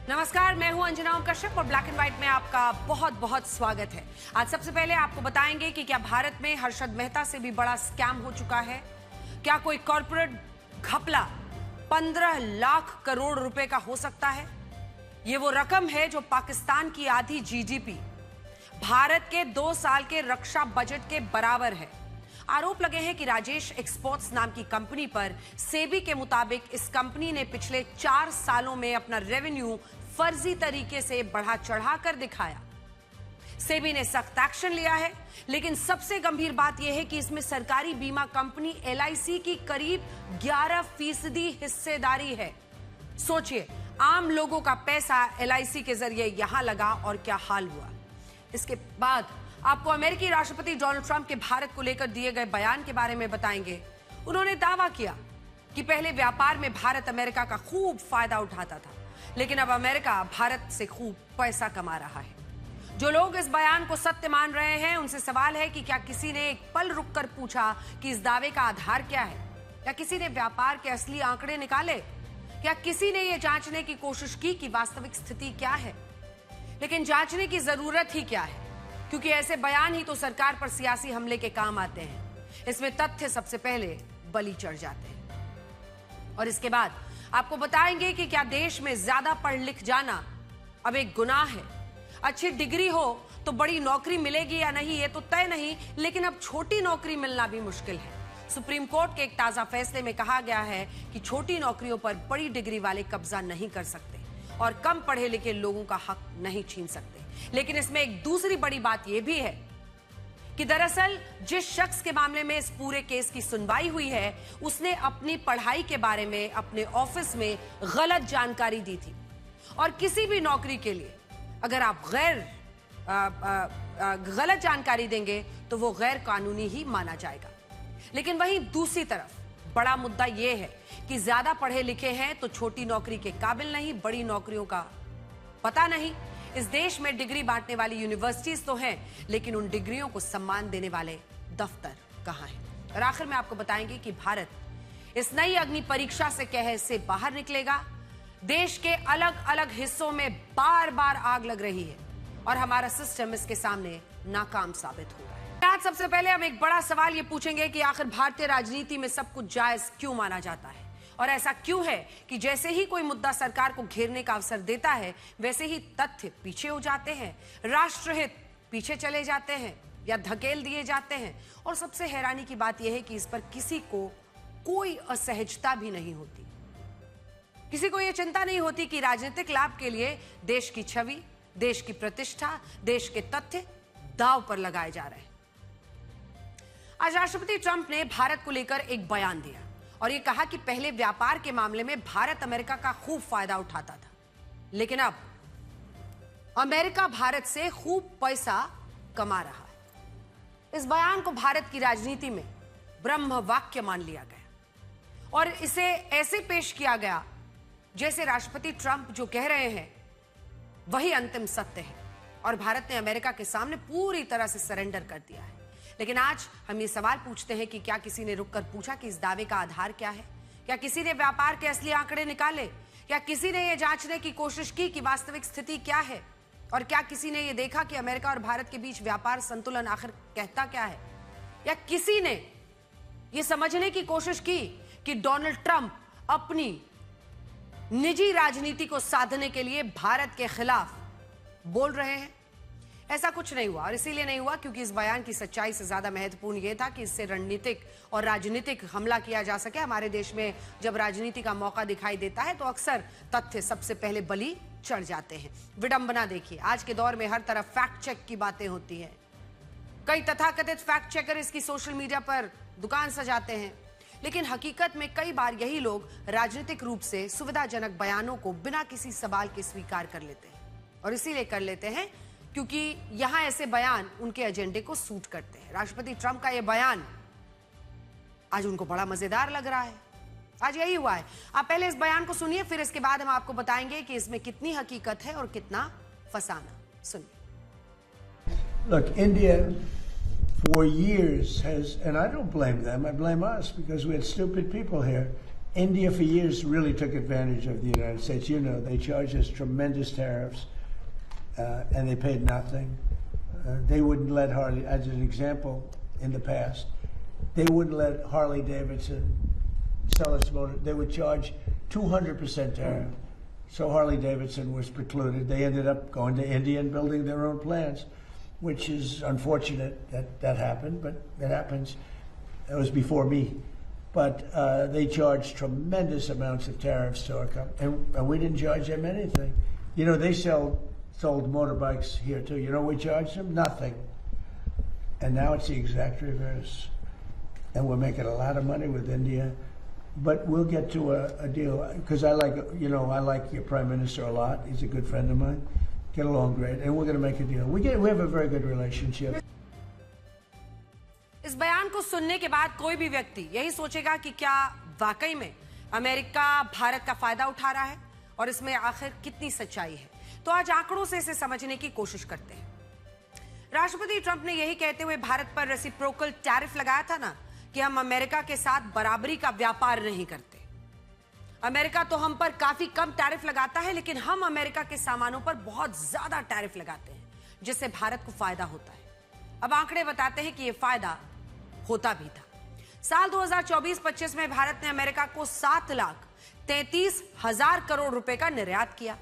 नमस्कार, मैं हूं अंजना कश्यप और ब्लैक एंड व्हाइट में आपका बहुत बहुत स्वागत है। आज सबसे पहले आपको बताएंगे कि क्या भारत में हर्षद मेहता से भी बड़ा स्कैम हो चुका है। क्या कोई कॉर्पोरेट घपला 15 लाख करोड़ रुपए का हो सकता है। ये वो रकम है जो पाकिस्तान की आधी जीडीपी, भारत के 2 साल के रक्षा बजट के बराबर है। आरोप लगे हैं कि राजेश एक्सपोर्ट्स नाम की कंपनी पर सेबी के मुताबिक इस कंपनी ने पिछले 4 सालों में अपना रेवेन्यू फर्जी तरीके से बढ़ा चढ़ा कर दिखाया। सेबी ने सख्त एक्शन लिया है, लेकिन सबसे गंभीर बात यह है कि इसमें सरकारी बीमा कंपनी एलआईसी की करीब 11% हिस्सेदारी है। सोचिए, आम लोगों का पैसा एलआईसी के जरिए यहां लगा और क्या हाल हुआ। इसके बाद आपको अमेरिकी राष्ट्रपति डोनाल्ड ट्रंप के भारत को लेकर दिए गए बयान के बारे में बताएंगे। उन्होंने दावा किया कि पहले व्यापार में भारत अमेरिका का खूब फायदा उठाता था, लेकिन अब अमेरिका भारत से खूब पैसा कमा रहा है। जो लोग इस बयान को सत्य मान रहे हैं, उनसे सवाल है कि क्या किसी ने एक पल रुककर पूछा कि इस दावे का आधार क्या है? क्या किसी ने व्यापार के असली आंकड़े निकाले? क्या किसी ने यह जांचने की कोशिश की कि वास्तविक स्थिति क्या है? लेकिन जांचने की जरूरत ही क्या है, क्योंकि ऐसे बयान ही तो सरकार पर सियासी हमले के काम आते हैं। इसमें तथ्य सबसे पहले बलि चढ़ जाते हैं और इसके बाद आपको बताएंगे कि क्या देश में ज्यादा पढ़ लिख जाना अब एक गुनाह है। अच्छी डिग्री हो तो बड़ी नौकरी मिलेगी या नहीं ये तो तय नहीं, लेकिन अब छोटी नौकरी मिलना भी मुश्किल है। सुप्रीम कोर्ट के एक ताजा फैसले में कहा गया है कि छोटी नौकरियों पर बड़ी डिग्री वाले कब्जा नहीं कर सकते और कम पढ़े लिखे लोगों का हक नहीं छीन सकते। लेकिन इसमें एक दूसरी बड़ी बात यह भी है कि दरअसल जिस शख्स के मामले में इस पूरे केस की सुनवाई हुई है, उसने अपनी पढ़ाई के बारे में अपने ऑफिस में गलत जानकारी दी थी और किसी भी नौकरी के लिए अगर आप गलत जानकारी देंगे तो वो गैर कानूनी ही माना जाएगा। लेकिन वहीं दूसरी तरफ बड़ा मुद्दा यह है कि ज्यादा पढ़े लिखे हैं तो छोटी नौकरी के काबिल नहीं, बड़ी नौकरियों का पता नहीं। इस देश में डिग्री बांटने वाली यूनिवर्सिटीज तो हैं, लेकिन उन डिग्रियों को सम्मान देने वाले दफ्तर कहां हैं? और आखिर में आपको बताएंगे कि भारत इस नई अग्नि परीक्षा से कैसे बाहर निकलेगा। देश के अलग अलग हिस्सों में बार बार आग लग रही है और हमारा सिस्टम इसके सामने नाकाम साबित होगा। आज सबसे पहले हम एक बड़ा सवाल ये पूछेंगे कि आखिर भारतीय राजनीति में सब कुछ जायज क्यों माना जाता है और ऐसा क्यों है कि जैसे ही कोई मुद्दा सरकार को घेरने का अवसर देता है, वैसे ही तथ्य पीछे हो जाते हैं, राष्ट्रहित पीछे चले जाते हैं या धकेल दिए जाते हैं। और सबसे हैरानी की बात यह है कि इस पर किसी को कोई असहजता भी नहीं होती। किसी को यह चिंता नहीं होती कि राजनीतिक लाभ के लिए देश की छवि, देश की प्रतिष्ठा, देश के तथ्य दांव पर लगाए जा रहे हैं। आज राष्ट्रपति ट्रंप ने भारत को लेकर एक बयान दिया और ये कहा कि पहले व्यापार के मामले में भारत अमेरिका का खूब फायदा उठाता था, लेकिन अब अमेरिका भारत से खूब पैसा कमा रहा है। इस बयान को भारत की राजनीति में ब्रह्म वाक्य मान लिया गया और इसे ऐसे पेश किया गया जैसे राष्ट्रपति ट्रंप जो कह रहे हैं वही अंतिम सत्य है और भारत ने अमेरिका के सामने पूरी तरह से सरेंडर कर दिया है। लेकिन आज हम ये सवाल पूछते हैं कि क्या किसी ने रुककर पूछा कि इस दावे का आधार क्या है? क्या किसी ने व्यापार के असली आंकड़े निकाले? क्या किसी ने यह जांचने की कोशिश की कि वास्तविक स्थिति क्या है? और क्या किसी ने यह देखा कि अमेरिका और भारत के बीच व्यापार संतुलन आखिर कहता क्या है? या किसी ने यह समझने की कोशिश की कि डोनाल्ड ट्रंप अपनी निजी राजनीति को साधने के लिए भारत के खिलाफ बोल रहे हैं? ऐसा कुछ नहीं हुआ और इसीलिए नहीं हुआ क्योंकि इस बयान की सच्चाई से ज्यादा महत्वपूर्ण यह था कि इससे रणनीतिक और राजनीतिक हमला किया जा सके। हमारे देश में जब राजनीति का मौका दिखाई देता है तो अक्सर तथ्य सबसे पहले बलि चढ़ जाते हैं। विडंबना देखिए, आज के दौर में हर तरफ फैक्ट चेक की बातें होती हैं। कई तथाकथित फैक्ट चेकर इसकी सोशल मीडिया पर दुकान सजाते हैं, लेकिन हकीकत में कई बार यही लोग राजनीतिक रूप से सुविधाजनक बयानों को बिना किसी सवाल के स्वीकार कर लेते हैं और इसीलिए कर लेते हैं क्योंकि यहां ऐसे बयान उनके एजेंडे को सूट करते हैं। राष्ट्रपति ट्रंप का यह बयान आज उनको बड़ा मजेदार लग रहा है। आज यही हुआ है। आप पहले इस बयान को सुनिए, फिर इसके बाद हम आपको बताएंगे कि इसमें कितनी हकीकत है और कितना फसाना। सुनिए। Look, India for years has, and I don't blame them, I blame us because we had stupid people here. India for years really took advantage of the United States. You know, they charged us tremendous tariffs, and they paid nothing. They wouldn't let Harley, as an example, in the past, they wouldn't let Harley Davidson sell its motor. They would charge 200% tariff. So Harley Davidson was precluded. They ended up going to India and building their own plants, which is unfortunate that that happened, but it happens. It was before me. But they charged tremendous amounts of tariffs to our company, and we didn't charge them anything. You know, they sold motorbikes here too. You know, we charged them nothing. And now it's the exact reverse. And we're making a lot of money with India, but we'll get to a deal, because I like your Prime Minister a lot. He's a good friend of mine. Get along great, and we're going to make a deal. We have a very good relationship. इस बयान को सुनने के बाद कोई भी व्यक्ति यही सोचेगा कि क्या वाकई में अमेरिका भारत का फायदा उठा रहा है और इसमें आखिर कितनी सच्चाई है। तो आज आंकड़ों से इसे समझने की कोशिश करते हैं। राष्ट्रपति ट्रंप ने यही कहते हुए भारत पर रेसिप्रोकल टैरिफ लगाया था ना, कि हम अमेरिका के साथ बराबरी का व्यापार नहीं करते। अमेरिका तो हम पर काफी कम टैरिफ लगाता है, लेकिन हम अमेरिका के सामानों पर बहुत ज्यादा टैरिफ लगाते हैं, जिससे भारत को फायदा होता है। अब आंकड़े बताते हैं कि यह फायदा होता भी था। साल 2024-25 में भारत ने अमेरिका को 7,33,000 करोड़ रुपए का निर्यात किया,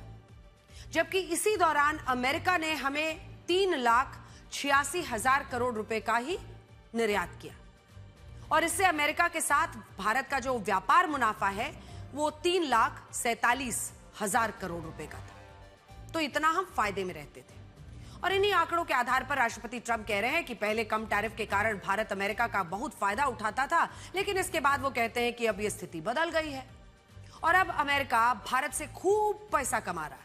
जबकि इसी दौरान अमेरिका ने हमें 3,86,000 करोड़ रुपए का ही निर्यात किया। और इससे अमेरिका के साथ भारत का जो व्यापार मुनाफा है वो 3,47,000 करोड़ रुपए का था। तो इतना हम फायदे में रहते थे। और इन्हीं आंकड़ों के आधार पर राष्ट्रपति ट्रंप कह रहे हैं कि पहले कम टैरिफ के कारण भारत अमेरिका का बहुत फायदा उठाता था, लेकिन इसके बाद वो कहते हैं कि अब ये स्थिति बदल गई है और अब अमेरिका भारत से खूब पैसा कमा रहा है।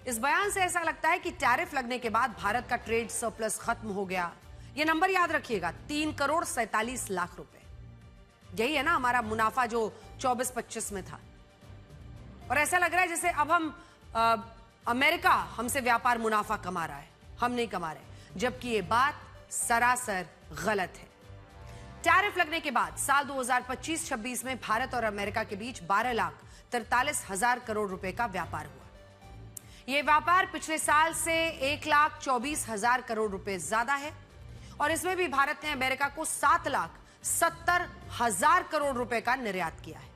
इस बयान से ऐसा लगता है कि टैरिफ लगने के बाद भारत का ट्रेड सरप्लस खत्म हो गया। ये नंबर याद रखिएगा, 3,47,00,000 रुपए। यही है ना हमारा मुनाफा जो 24-25 में था। और ऐसा लग रहा है जैसे अब हम अमेरिका हमसे व्यापार मुनाफा कमा रहा है, हम नहीं कमा रहे, जबकि ये बात सरासर गलत है। टैरिफ लगने के बाद साल 2025-26 में भारत और अमेरिका के बीच 12,43,000 करोड़ रुपए का व्यापार हुआ। यह व्यापार पिछले साल से 1,24,000 करोड़ रुपए ज्यादा है और इसमें भी भारत ने अमेरिका को 7,70,000 करोड़ रुपए का निर्यात किया है,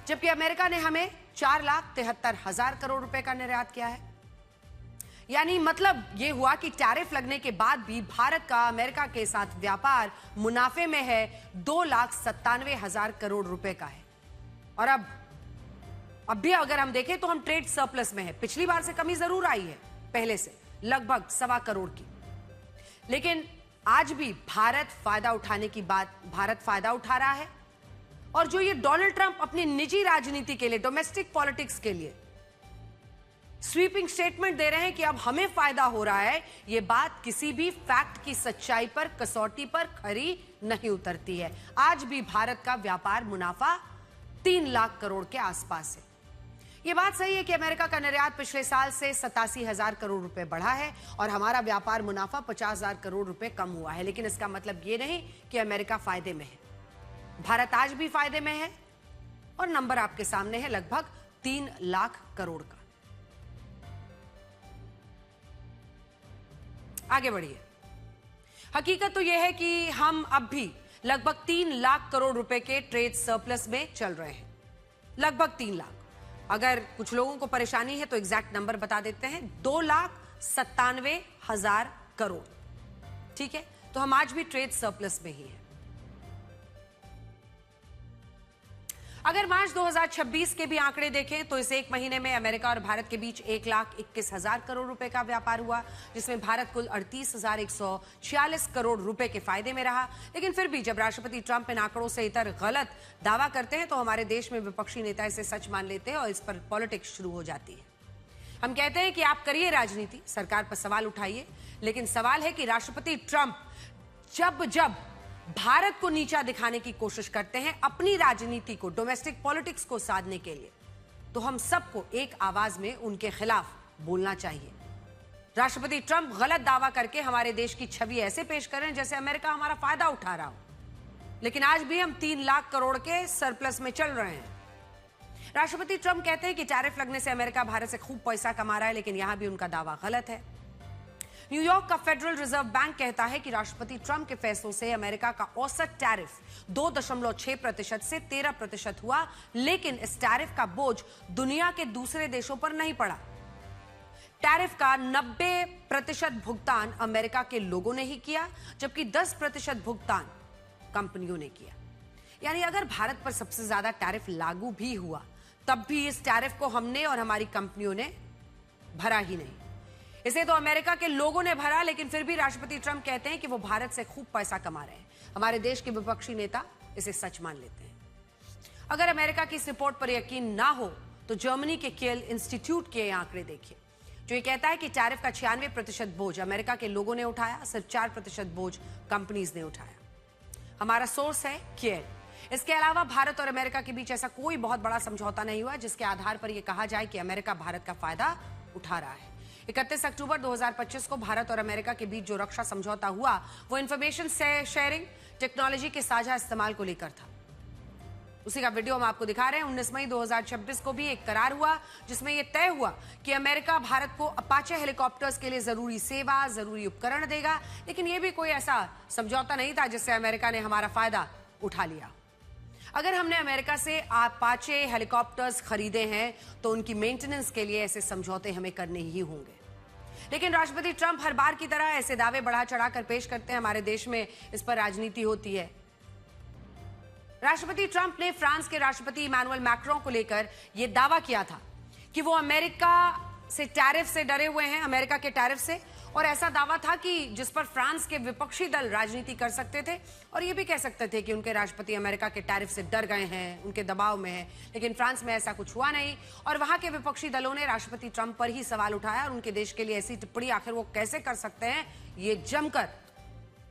जबकि अमेरिका ने हमें 4,73,000 करोड़ रुपए का निर्यात किया है। यानी मतलब यह हुआ कि टैरिफ लगने के बाद भी भारत का अमेरिका के साथ व्यापार मुनाफे में है 2,97,000 करोड़ रुपए का है। और अब भी अगर हम देखें तो हम ट्रेड सरप्लस में है। पिछली बार से कमी जरूर आई है, पहले से लगभग 1.25 करोड़ की, लेकिन आज भी भारत फायदा उठा रहा है। और जो ये डोनाल्ड ट्रंप अपनी निजी राजनीति के लिए, डोमेस्टिक पॉलिटिक्स के लिए स्वीपिंग स्टेटमेंट दे रहे हैं कि अब हमें फायदा हो रहा है, ये बात किसी भी फैक्ट की सच्चाई पर, कसौटी पर खरी नहीं उतरती है। आज भी भारत का व्यापार मुनाफा 3 लाख करोड़ के आसपास है। यह बात सही है कि अमेरिका का निर्यात पिछले साल से 87,000 करोड़ रुपए बढ़ा है और हमारा व्यापार मुनाफा 50,000 करोड़ रुपए कम हुआ है, लेकिन इसका मतलब यह नहीं कि अमेरिका फायदे में है। भारत आज भी फायदे में है और नंबर आपके सामने है, लगभग 3 लाख करोड़ का। आगे बढ़िए। हकीकत तो यह है कि हम अब भी लगभग 3 लाख करोड़ रुपए के ट्रेड सरप्लस में चल रहे हैं, लगभग 3 लाख। अगर कुछ लोगों को परेशानी है तो एग्जैक्ट नंबर बता देते हैं, 2,97,000 करोड़। ठीक है, तो हम आज भी ट्रेड सरप्लस में ही हैं। अगर मार्च 2026 के भी आंकड़े देखें तो इस एक महीने में अमेरिका और भारत के बीच 1,21,000 करोड़ रुपए का व्यापार हुआ, जिसमें भारत कुल 38,146 करोड़ रुपए के फायदे में रहा। लेकिन फिर भी जब राष्ट्रपति ट्रंप इन आंकड़ों से इतर गलत दावा करते हैं तो हमारे देश में विपक्षी नेता इसे सच मान लेते हैं और इस पर पॉलिटिक्स शुरू हो जाती है। हम कहते हैं कि आप करिए राजनीति, सरकार पर सवाल उठाइए, लेकिन सवाल है कि राष्ट्रपति ट्रंप जब भारत को नीचा दिखाने की कोशिश करते हैं अपनी राजनीति को, डोमेस्टिक पॉलिटिक्स को साधने के लिए, तो हम सबको एक आवाज में उनके खिलाफ बोलना चाहिए। राष्ट्रपति ट्रंप गलत दावा करके हमारे देश की छवि ऐसे पेश कर रहे हैं जैसे अमेरिका हमारा फायदा उठा रहा हो। लेकिन आज भी हम 3 लाख करोड़ के सरप्लस में चल रहे हैं। राष्ट्रपति ट्रंप कहते हैं कि टैरिफ लगने से अमेरिका भारत से खूब पैसा कमा रहा है, लेकिन यहां भी उनका दावा गलत है। न्यूयॉर्क का फेडरल रिजर्व बैंक कहता है कि राष्ट्रपति ट्रंप के फैसलों से अमेरिका का औसत टैरिफ 2.6% से 13% हुआ, लेकिन इस टैरिफ का बोझ दुनिया के दूसरे देशों पर नहीं पड़ा। टैरिफ का 90% भुगतान अमेरिका के लोगों ने ही किया, जबकि 10% भुगतान कंपनियों ने किया। यानी अगर भारत पर सबसे ज्यादा टैरिफ लागू भी हुआ, तब भी इस टैरिफ को हमने और हमारी कंपनियों ने भरा ही नहीं। इसे तो अमेरिका के लोगों ने भरा, लेकिन फिर भी राष्ट्रपति ट्रंप कहते हैं कि वो भारत से खूब पैसा कमा रहे हैं। हमारे देश के विपक्षी नेता इसे सच मान लेते हैं। अगर अमेरिका की इस रिपोर्ट पर यकीन ना हो तो जर्मनी के कियल इंस्टीट्यूट के आंकड़े देखिए, जो ये कहता है कि टैरिफ का 96% बोझ अमेरिका के लोगों ने उठाया, सिर्फ 4% बोझ कंपनीज ने उठाया। हमारा सोर्स है कियल। इसके अलावा भारत और अमेरिका के बीच ऐसा कोई बहुत बड़ा समझौता नहीं हुआ जिसके आधार पर यह कहा जाए कि अमेरिका भारत का फायदा उठा रहा है। 31 अक्टूबर 2025 को भारत और अमेरिका के बीच जो रक्षा समझौता हुआ वो इंफॉर्मेशन शेयरिंग टेक्नोलॉजी के साझा इस्तेमाल को लेकर था। उसी का वीडियो हम आपको दिखा रहे हैं। 19 मई 2026 को भी एक करार हुआ जिसमें यह तय हुआ कि अमेरिका भारत को अपाचे हेलीकॉप्टर्स के लिए जरूरी सेवा, जरूरी उपकरण देगा, लेकिन यह भी कोई ऐसा समझौता नहीं था जिससे अमेरिका ने हमारा फायदा उठा लिया। अगर हमने अमेरिका से अपाचे हेलीकॉप्टर्स खरीदे हैं तो उनकी मेंटेनेंस के लिए ऐसे समझौते हमें करने ही होंगे। लेकिन राष्ट्रपति ट्रंप हर बार की तरह ऐसे दावे बढ़ा चढ़ाकर पेश करते हैं। हमारे देश में इस पर राजनीति होती है। राष्ट्रपति ट्रंप ने फ्रांस के राष्ट्रपति इमैनुअल मैक्रों को लेकर यह दावा किया था कि वो अमेरिका से टैरिफ से डरे हुए हैं, अमेरिका के टैरिफ से, और ऐसा दावा था कि जिस पर फ्रांस के विपक्षी दल राजनीति कर सकते थे और ये भी कह सकते थे कि उनके राष्ट्रपति अमेरिका के टैरिफ से डर गए हैं, उनके दबाव में हैं। लेकिन फ्रांस में ऐसा कुछ हुआ नहीं और वहां के विपक्षी दलों ने राष्ट्रपति ट्रंप पर ही सवाल उठाया और उनके देश के लिए ऐसी टिप्पणी आखिर वो कैसे कर सकते हैं, ये जमकर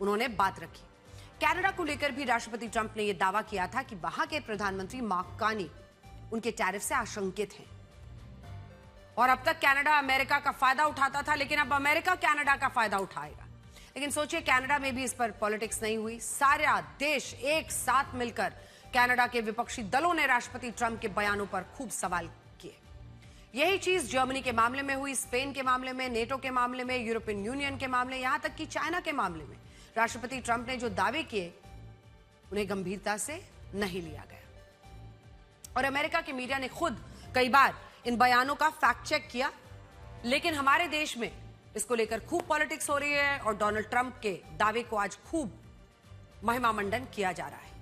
उन्होंने बात रखी। कनाडा को लेकर भी राष्ट्रपति ट्रंप ने यह दावा किया था कि वहां के प्रधानमंत्री मार्क कार्नी उनके टैरिफ से आशंकित हैं और अब तक कनाडा अमेरिका का फायदा उठाता था, लेकिन अब अमेरिका कनाडा का फायदा उठाएगा। लेकिन सोचिए, कनाडा में भी इस पर पॉलिटिक्स नहीं हुई। सारा देश एक साथ मिलकर कनाडा के विपक्षी दलों ने राष्ट्रपति ट्रंप के बयानों पर खूब सवाल किए। यही चीज जर्मनी के मामले में हुई, स्पेन के मामले में, नेटो के मामले में, यूरोपियन यूनियन के मामले, यहां तक कि चाइना के मामले में राष्ट्रपति ट्रंप ने जो दावे किए उन्हें गंभीरता से नहीं लिया गया और अमेरिका के मीडिया ने खुद कई बार इन बयानों का फैक्ट चेक किया। लेकिन हमारे देश में इसको लेकर खूब पॉलिटिक्स हो रही है और डोनाल्ड ट्रंप के दावे को आज खूब महिमा मंडन किया जा रहा है।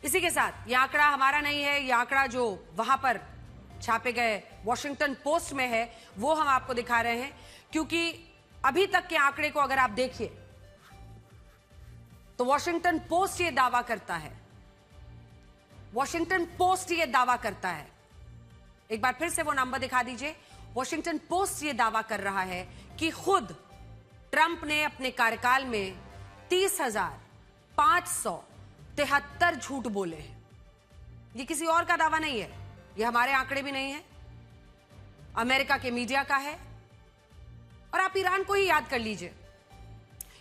इसी के साथ यह आंकड़ा हमारा नहीं है, यह आंकड़ा जो वहां पर छापे गए वॉशिंगटन पोस्ट में है वो हम आपको दिखा रहे हैं, क्योंकि अभी तक के आंकड़े को अगर आप देखिए तो वॉशिंगटन पोस्ट ये दावा करता है, वॉशिंगटन पोस्ट ये दावा करता है, एक बार फिर से वो नंबर दिखा दीजिए। वॉशिंगटन पोस्ट ये दावा कर रहा है कि खुद ट्रंप ने अपने कार्यकाल में 30,573 झूठ बोले हैं। ये किसी और का दावा नहीं है, ये हमारे आंकड़े भी नहीं है, अमेरिका के मीडिया का है। और आप ईरान को ही याद कर लीजिए,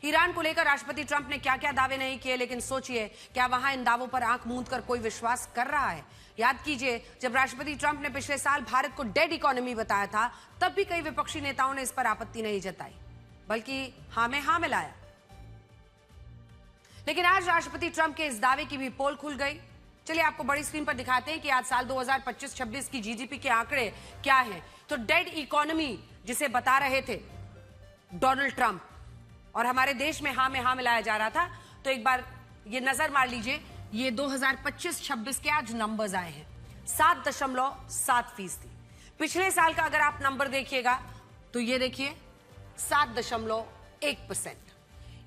ईरान को लेकर राष्ट्रपति ट्रंप ने क्या क्या दावे नहीं किए, लेकिन सोचिए क्या वहां इन दावों पर आंख मूंद कर कोई विश्वास कर रहा है? याद कीजिए, जब राष्ट्रपति ट्रंप ने पिछले साल भारत को डेड इकोनॉमी बताया था तब भी कई विपक्षी नेताओं ने इस पर आपत्ति नहीं जताई, बल्कि हां में हां मिलाया। लेकिन आज राष्ट्रपति ट्रंप के इस दावे की भी पोल खुल गई। चलिए आपको बड़ी स्क्रीन पर दिखाते हैं कि आज साल 2025-26 की जीडीपी के आंकड़े क्या हैं। तो डेड इकोनॉमी जिसे बता रहे थे डोनाल्ड ट्रंप और हमारे देश में हां मिलाया जा रहा था, तो एक बार ये नजर मार लीजिए, ये 2025-26 के आज नंबर्स आए हैं, 7.7%। पिछले साल का अगर आप नंबर देखिएगा तो ये देखिए 7.1%।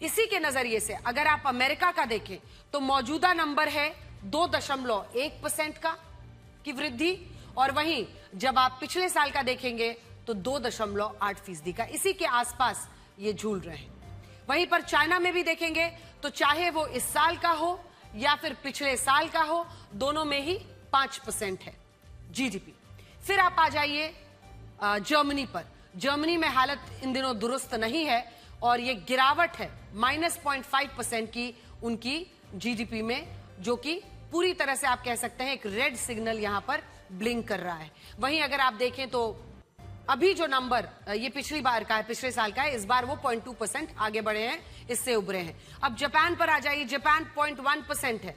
इसी के नजरिए से अगर आप अमेरिका का देखें तो मौजूदा नंबर है 2.1% का की वृद्धि, और वहीं जब आप पिछले साल का देखेंगे तो 2.8% का, इसी के आसपास ये झूल रहे हैं। वहीं पर चाइना में भी देखेंगे तो चाहे वो इस साल का हो या फिर पिछले साल का हो, दोनों में ही 5% है जीडीपी। फिर आप आ जाइए जर्मनी पर। जर्मनी में हालत इन दिनों दुरुस्त नहीं है और ये गिरावट है -0.5% की उनकी जीडीपी में, जो कि पूरी तरह से आप कह सकते हैं एक रेड सिग्नल यहां पर ब्लिंक कर रहा है। वहीं अगर आप देखें तो अभी जो नंबर ये पिछली बार का है, पिछले साल का है, इस बार वो 0.2% आगे बढ़े हैं, इससे उभरे हैं। अब जापान पर आ जाइए, जापान 0.1% है,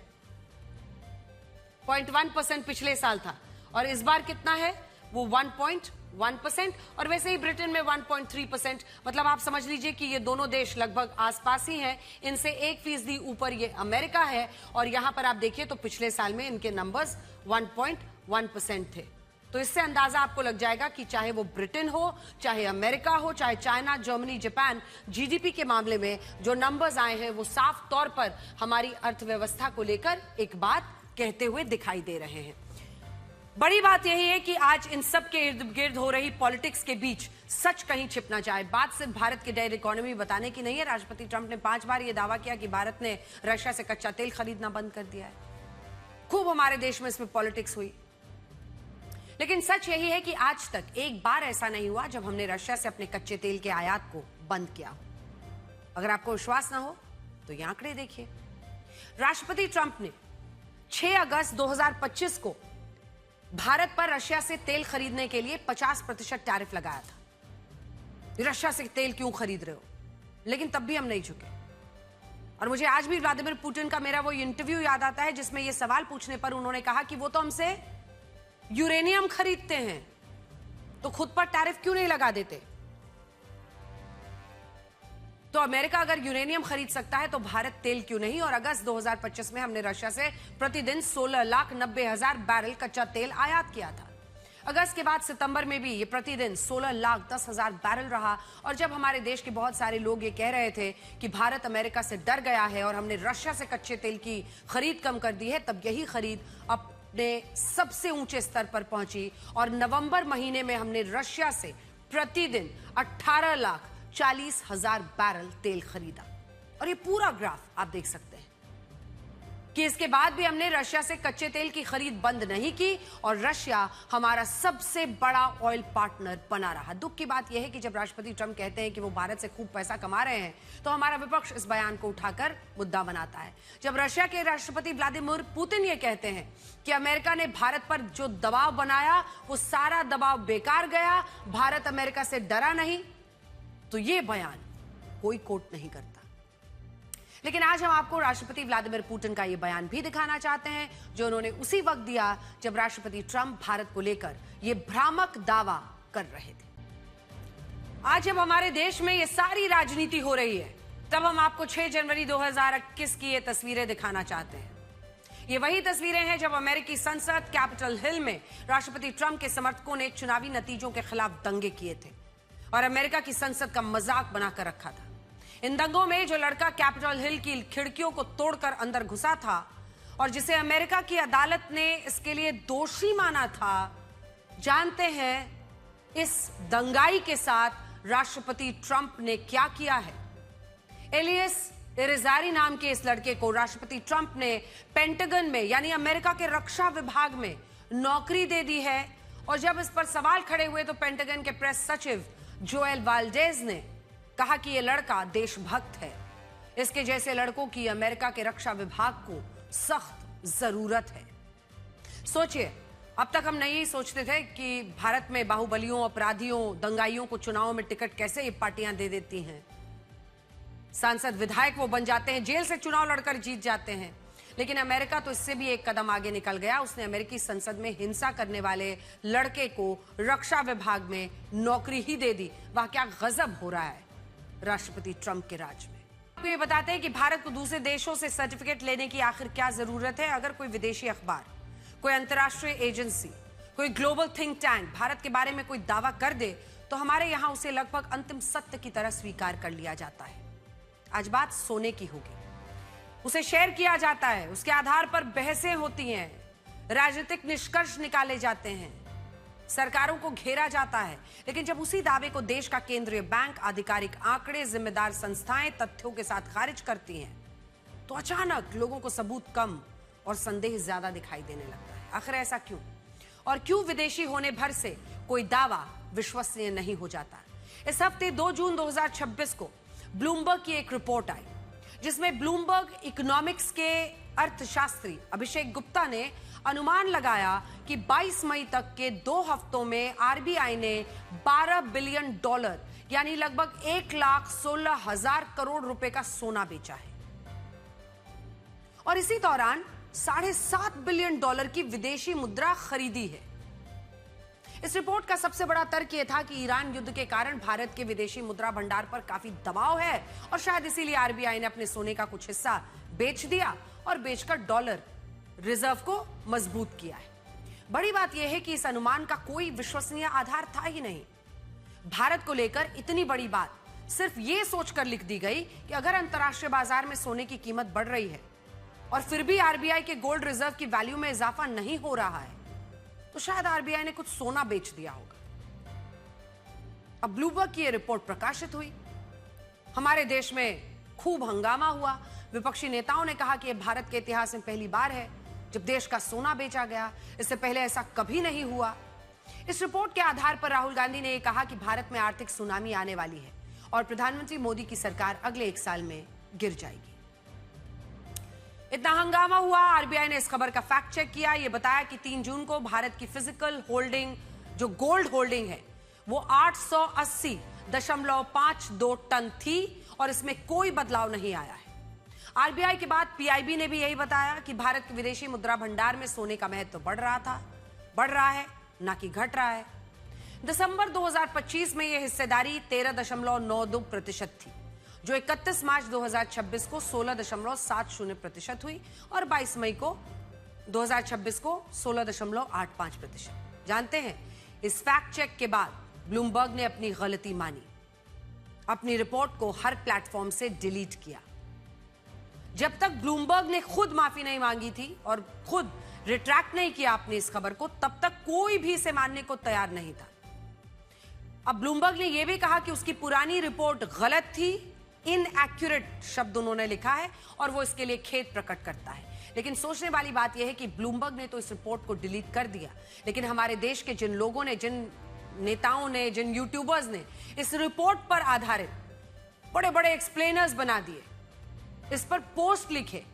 0.1% पिछले साल था और इस बार कितना है वो 1.1%, और वैसे ही ब्रिटेन में 1.3%। मतलब आप समझ लीजिए कि ये दोनों देश लगभग आसपास ही हैं, इनसे 1% ऊपर ये अमेरिका है, और यहां पर आप देखिए तो पिछले साल में इनके नंबर्स 1.1% थे। तो इससे अंदाजा आपको लग जाएगा कि चाहे वो ब्रिटेन हो, चाहे अमेरिका हो, चाहे चाइना, जर्मनी, जापान, जीडीपी के मामले में जो नंबर्स आए हैं वो साफ तौर पर हमारी अर्थव्यवस्था को लेकर एक बात कहते हुए दिखाई दे रहे हैं। बड़ी बात यही है कि आज इन सब के इर्द गिर्द हो रही पॉलिटिक्स के बीच सच कहीं छिप ना जाए। बात सिर्फ भारत की डेयर इकोनॉमी बताने की नहीं है। राष्ट्रपति ट्रंप ने 5 बार यह दावा किया कि भारत ने रशिया से कच्चा तेल खरीदना बंद कर दिया है। खूब हमारे देश में इसमें पॉलिटिक्स हुई, लेकिन सच यही है कि आज तक एक बार ऐसा नहीं हुआ जब हमने रशिया से अपने कच्चे तेल के आयात को बंद किया। अगर आपको विश्वास ना हो तो ये आंकड़े देखिए। राष्ट्रपति ट्रंप ने 6 अगस्त 2025 को भारत पर रशिया से तेल खरीदने के लिए 50% टैरिफ लगाया था। रशिया से तेल क्यों खरीद रहे हो? लेकिन तब भी हम नहीं झुके। और मुझे आज भी व्लादिमीर पुतिन का मेरा वो इंटरव्यू याद आता है जिसमें ये सवाल पूछने पर उन्होंने कहा कि वो तो हमसे यूरेनियम खरीदते हैं, तो खुद पर टैरिफ क्यों नहीं लगा देते? तो अमेरिका अगर यूरेनियम खरीद सकता है तो भारत तेल क्यों नहीं? और अगस्त 2025 में हमने रशिया से प्रतिदिन 16,90,000 बैरल कच्चा तेल आयात किया था। अगस्त के बाद सितंबर में भी ये प्रतिदिन 16,10,000 बैरल रहा। और जब हमारे देश के बहुत सारे लोग ये कह रहे थे कि भारत अमेरिका से डर गया है और हमने रशिया से कच्चे तेल की खरीद कम कर दी है, तब यही खरीद अपने सबसे ऊंचे स्तर पर पहुंची और नवंबर महीने में हमने रशिया से प्रतिदिन 18,40,000 बैरल तेल खरीदा। और ये पूरा ग्राफ आप देख सकते हैं कि इसके बाद भी हमने रशिया से कच्चे तेल की खरीद बंद नहीं की और रशिया हमारा सबसे बड़ा ऑयल पार्टनर बना रहा। दुख की बात यह है कि जब राष्ट्रपति ट्रंप कहते हैं कि वो भारत से खूब पैसा कमा रहे हैं, तो हमारा विपक्ष इस बयान को उठाकर मुद्दा बनाता है। जब रशिया के राष्ट्रपति व्लादिमीर पुतिन ये कहते हैं कि अमेरिका ने भारत पर जो दबाव बनाया वो सारा दबाव बेकार गया, भारत अमेरिका से डरा नहीं, तो ये बयान कोई कोट नहीं करता। लेकिन आज हम आपको राष्ट्रपति व्लादिमीर पुतिन का यह बयान भी दिखाना चाहते हैं जो उन्होंने उसी वक्त दिया जब राष्ट्रपति ट्रंप भारत को लेकर यह भ्रामक दावा कर रहे थे। आज जब हमारे देश में यह सारी राजनीति हो रही है, तब हम आपको 6 जनवरी 2021 की ये तस्वीरें दिखाना चाहते हैं। ये वही तस्वीरें हैं जब अमेरिकी संसद कैपिटल हिल में राष्ट्रपति ट्रंप के समर्थकों ने चुनावी नतीजों के खिलाफ दंगे किए थे और अमेरिका की संसद का मजाक बनाकर रखा था। इन दंगों में जो लड़का कैपिटल हिल की खिड़कियों को तोड़कर अंदर घुसा था और जिसे अमेरिका की अदालत ने इसके लिए दोषी माना था, जानते हैं इस दंगाई के साथ राष्ट्रपति ट्रंप ने क्या किया है? एलियस इरेजारी नाम के इस लड़के को राष्ट्रपति ट्रंप ने पेंटागन में यानी अमेरिका के रक्षा विभाग में नौकरी दे दी है। और जब इस पर सवाल खड़े हुए तो पेंटागन के प्रेस सचिव जोएल वाल्डेज ने कहा कि यह लड़का देशभक्त है। इसके जैसे लड़कों की अमेरिका के रक्षा विभाग को सख्त जरूरत है। सोचिए, अब तक हम नहीं सोचते थे कि भारत में बाहुबलियों, अपराधियों, दंगाइयों को चुनाव में टिकट कैसे ये पार्टियां दे देती हैं। सांसद, विधायक वो बन जाते हैं, जेल से चुनाव लड़कर जीत जाते हैं। लेकिन अमेरिका तो इससे भी एक कदम आगे निकल गया। उसने अमेरिकी संसद में हिंसा करने वाले लड़के को रक्षा विभाग में नौकरी ही दे दी। वाह, क्या गजब हो रहा है राष्ट्रपति ट्रंप के राज में। आपको ये बताते हैं कि भारत को दूसरे देशों से सर्टिफिकेट लेने की आखिर क्या जरूरत है। अगर कोई विदेशी अखबार, कोई अंतर्राष्ट्रीय एजेंसी, कोई ग्लोबल थिंक टैंक भारत के बारे में कोई दावा कर दे तो हमारे यहां उसे लगभग अंतिम सत्य की तरह स्वीकार कर लिया जाता है। आज बात सोने की होगी, उसे शेयर किया जाता है, उसके आधार पर बहसें होती हैं, राजनीतिक निष्कर्ष निकाले जाते हैं, सरकारों को घेरा जाता है। लेकिन जब उसी दावे को देश का केंद्रीय बैंक, आधिकारिक आंकड़े, जिम्मेदार संस्थाएं तथ्यों के साथ खारिज करती हैं, तो अचानक लोगों को सबूत कम और संदेह ज्यादा दिखाई देने लगता है। आखिर ऐसा क्यों? और क्यों विदेशी होने भर से कोई दावा विश्वसनीय नहीं हो जाता? इस हफ्ते 2 जून 2026 को ब्लूमबर्ग की एक रिपोर्ट आई जिसमें ब्लूमबर्ग इकोनॉमिक्स के अर्थशास्त्री अभिषेक गुप्ता ने अनुमान लगाया कि 22 मई तक के 2 हफ्तों में आरबीआई ने $12 बिलियन यानी लगभग 1,16,000 करोड़ रुपए का सोना बेचा है और इसी दौरान $7.5 बिलियन की विदेशी मुद्रा खरीदी है। इस रिपोर्ट का सबसे बड़ा तर्क यह था कि ईरान युद्ध के कारण भारत के विदेशी मुद्रा भंडार पर काफी दबाव है और शायद इसीलिए आरबीआई ने अपने सोने का कुछ हिस्सा बेच दिया और बेचकर डॉलर रिजर्व को मजबूत किया है। बड़ी बात यह है कि इस अनुमान का कोई विश्वसनीय आधार था ही नहीं। भारत को लेकर इतनी बड़ी बात सिर्फ यह सोचकर लिख दी गई कि अगर अंतर्राष्ट्रीय बाजार में सोने की कीमत बढ़ रही है और फिर भी आरबीआई के गोल्ड रिजर्व की वैल्यू में इजाफा नहीं हो रहा है तो शायद आरबीआई ने कुछ सोना बेच दिया होगा। अब ब्लूमबर्ग की यह रिपोर्ट प्रकाशित हुई, हमारे देश में खूब हंगामा हुआ। विपक्षी नेताओं ने कहा कि यह भारत के इतिहास में पहली बार है जब देश का सोना बेचा गया, इससे पहले ऐसा कभी नहीं हुआ। इस रिपोर्ट के आधार पर राहुल गांधी ने यह कहा कि भारत में आर्थिक सुनामी आने वाली है और प्रधानमंत्री मोदी की सरकार अगले 1 साल में गिर जाएगी। इतना हंगामा हुआ, आरबीआई ने इस खबर का फैक्ट चेक किया। यह बताया कि 3 जून को भारत की फिजिकल होल्डिंग जो गोल्ड होल्डिंग है वो 880.52 टन थी और इसमें कोई बदलाव नहीं आया है। आरबीआई के बाद पीआईबी ने भी यही बताया कि भारत के विदेशी मुद्रा भंडार में सोने का महत्व बढ़ रहा है, ना कि घट रहा है। दिसंबर 2025 में यह हिस्सेदारी 13.92% थी, जो 31 मार्च 2026 को 16.70% हुई और 22 मई को 2026 को 16.85%। जानते हैं, इस फैक्ट चेक के बाद ब्लूमबर्ग ने अपनी गलती मानी, अपनी रिपोर्ट को हर प्लेटफॉर्म से डिलीट किया। जब तक ब्लूमबर्ग ने खुद माफी नहीं मांगी थी और खुद रिट्रैक्ट नहीं किया अपनी इस खबर को, तब तक कोई भी इसे मानने को तैयार नहीं था। अब ब्लूमबर्ग ने यह भी कहा कि उसकी पुरानी रिपोर्ट गलत थी, इनएक्यूरेट शब्द उन्होंने लिखा है और वो इसके लिए खेद प्रकट करता है। लेकिन सोचने वाली बात यह है कि ब्लूमबर्ग ने तो इस रिपोर्ट को डिलीट कर दिया, लेकिन हमारे देश के जिन लोगों ने, जिन नेताओं ने, जिन यूट्यूबर्स ने इस रिपोर्ट पर आधारित बड़े बड़े एक्सप्लेनर्स बना दिए, इस पर पोस्ट लिखे,